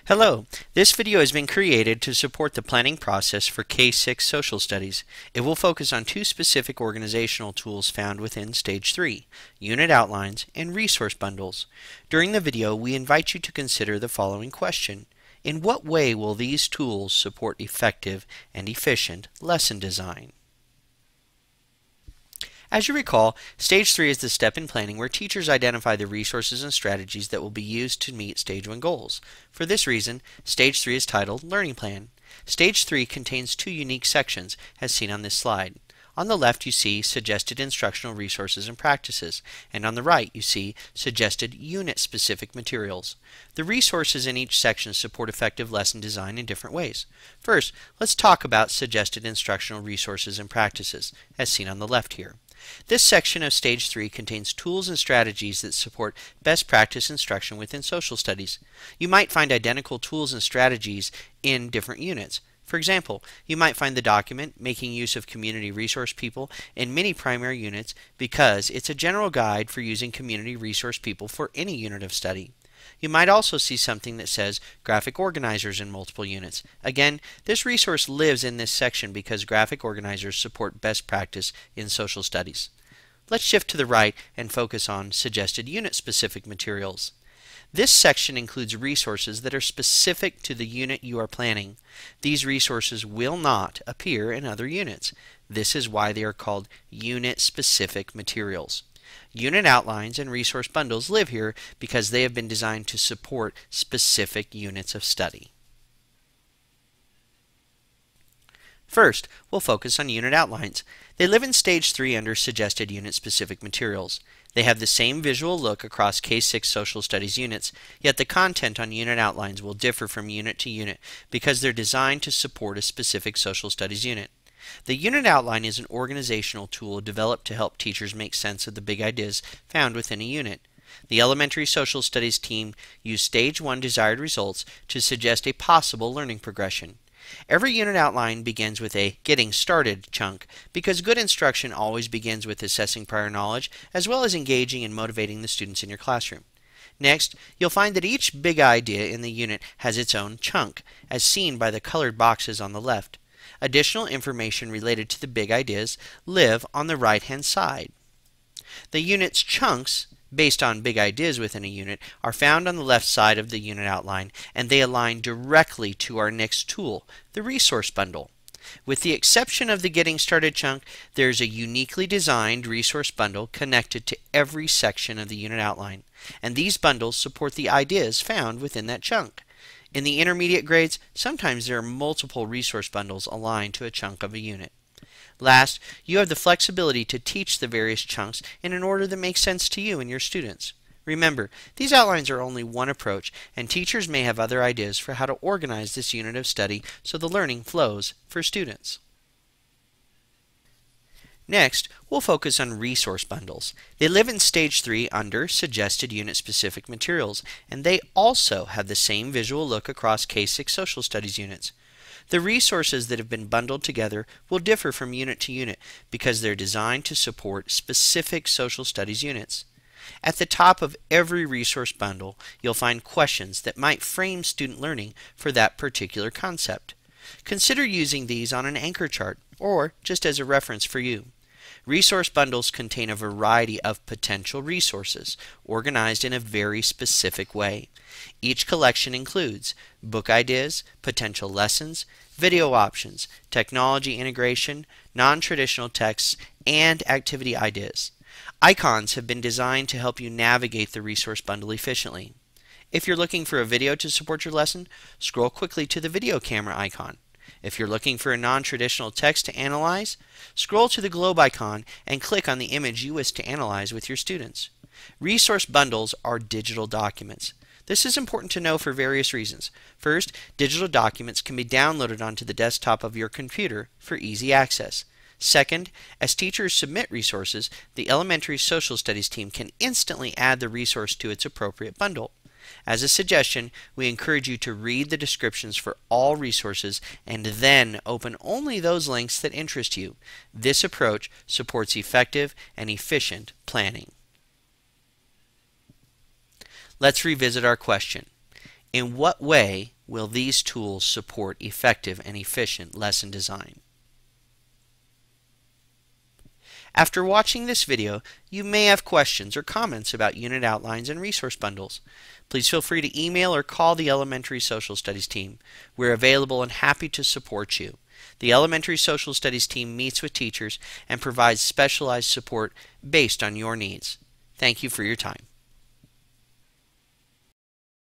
Hello, this video has been created to support the planning process for K-6 social studies. It will focus on two specific organizational tools found within Stage 3, unit outlines and resource bundles. During the video, we invite you to consider the following question. In what way will these tools support effective and efficient lesson design? As you recall, Stage 3 is the step in planning where teachers identify the resources and strategies that will be used to meet Stage 1 goals. For this reason, Stage 3 is titled Learning Plan. Stage 3 contains two unique sections, as seen on this slide. On the left you see Suggested Instructional Resources and Practices, and on the right you see Suggested Unit-Specific Materials. The resources in each section support effective lesson design in different ways. First, let's talk about Suggested Instructional Resources and Practices, as seen on the left here. This section of Stage 3 contains tools and strategies that support best practice instruction within social studies. You might find identical tools and strategies in different units. For example, you might find the document Making Use of Community Resource People in many primary units because it's a general guide for using community resource people for any unit of study. You might also see something that says Graphic Organizers in multiple units. Again, this resource lives in this section because graphic organizers support best practice in social studies. Let's shift to the right and focus on Suggested Unit-Specific Materials. This section includes resources that are specific to the unit you are planning. These resources will not appear in other units. This is why they are called unit-specific materials. Unit outlines and resource bundles live here because they have been designed to support specific units of study. First, we'll focus on unit outlines. They live in Stage 3 under Suggested Unit-Specific Materials. They have the same visual look across K-6 social studies units, yet the content on unit outlines will differ from unit to unit because they're designed to support a specific social studies unit. The unit outline is an organizational tool developed to help teachers make sense of the big ideas found within a unit. The elementary social studies team used Stage 1 desired results to suggest a possible learning progression. Every unit outline begins with a Getting Started chunk because good instruction always begins with assessing prior knowledge as well as engaging and motivating the students in your classroom. Next, you'll find that each big idea in the unit has its own chunk, as seen by the colored boxes on the left. Additional information related to the big ideas live on the right-hand side. The unit's chunks, based on big ideas within a unit, are found on the left side of the unit outline, and they align directly to our next tool, the resource bundle. With the exception of the Getting Started chunk, there's a uniquely designed resource bundle connected to every section of the unit outline, and these bundles support the ideas found within that chunk. In the intermediate grades, sometimes there are multiple resource bundles aligned to a chunk of a unit. Last, you have the flexibility to teach the various chunks in an order that makes sense to you and your students. Remember, these outlines are only one approach, and teachers may have other ideas for how to organize this unit of study so the learning flows for students. Next, we'll focus on resource bundles. They live in Stage 3 under Suggested Unit-Specific Materials, and they also have the same visual look across K-6 social studies units. The resources that have been bundled together will differ from unit to unit because they're designed to support specific social studies units. At the top of every resource bundle, you'll find questions that might frame student learning for that particular concept. Consider using these on an anchor chart or just as a reference for you. Resource bundles contain a variety of potential resources, organized in a very specific way. Each collection includes book ideas, potential lessons, video options, technology integration, non-traditional texts, and activity ideas. Icons have been designed to help you navigate the resource bundle efficiently. If you're looking for a video to support your lesson, scroll quickly to the video camera icon. If you're looking for a non-traditional text to analyze, scroll to the globe icon and click on the image you wish to analyze with your students. Resource bundles are digital documents. This is important to know for various reasons. First, digital documents can be downloaded onto the desktop of your computer for easy access. Second, as teachers submit resources, the elementary social studies team can instantly add the resource to its appropriate bundle. As a suggestion, we encourage you to read the descriptions for all resources and then open only those links that interest you. This approach supports effective and efficient planning. Let's revisit our question. In what way will these tools support effective and efficient lesson design. After watching this video, you may have questions or comments about unit outlines and resource bundles. Please feel free to email or call the Elementary Social Studies team. We're available and happy to support you. The Elementary Social Studies team meets with teachers and provides specialized support based on your needs. Thank you for your time.